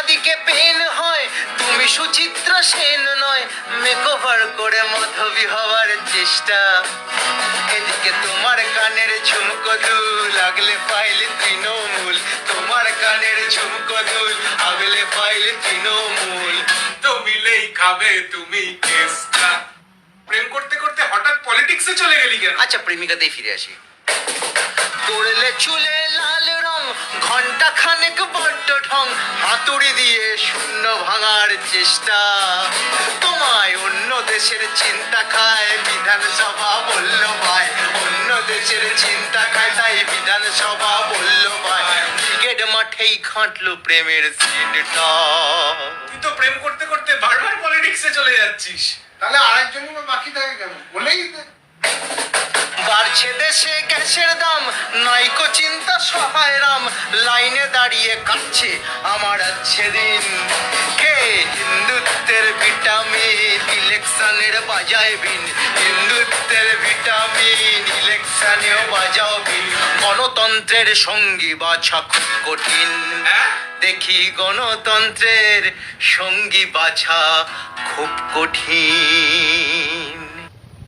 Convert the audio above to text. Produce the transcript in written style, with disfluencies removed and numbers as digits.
দিকে পেন হয়, তুমি সুচিত্রা সেন নয়, মেকওভার করে মাধবী হওয়ার চেষ্টা। এদিকে তোমার কানের ঝুমকো দুল, আগলে পাইলে তৃণমূল, তোমার কানের ঝুমকো দুল, আগলে পাইলে তৃণমূল। তো মিলেই খাবে তুমি কেসটা। প্রেম করতে করতে হঠাৎ পলিটিক্সে চলে গেলি কেন? আচ্ছা, প্রেমিকাতেই ফিরে আসি। করলে চুলে লাল রং, ঘন্টা খানেক বড্ড ঢং, হাতুড়ি দিয়ে শূন্য ভাঙার চেষ্টা। তোমায় অন্য দেশের চিন্তা খায়, বিধানসভা বলল ভাই, অন্য দেশের চিন্তা খায়, তাই বিধানসভা বলল ভাই। ক্রিকেট মাঠেই খাটলো প্রেমের সিডটা। তুই তো প্রেম করতে করতে বারবার পলিটিক্সে চলে যাচ্ছিস। তাহলে আরেকজনই বা বাকি থাকে কেন? বলেই দে। বাড়ছে দেশে গ্যাসের দাম, নাইকো চিন্তা সহায় রাম, লাইনে দাঁড়িয়ে কাঁদছে আমার আছে দিন। কে হিন্দুত্বের ভিটামিন, ইলেকশনের বাজায় বিন, হিন্দুত্বের ভিটামিন, ইলেকশনেও বাজাও বিন। গণতন্ত্রের সঙ্গী বাছা খুব কঠিন, হ্যাঁ? দেখি গণতন্ত্রের সঙ্গী বাছা খুব কঠিন।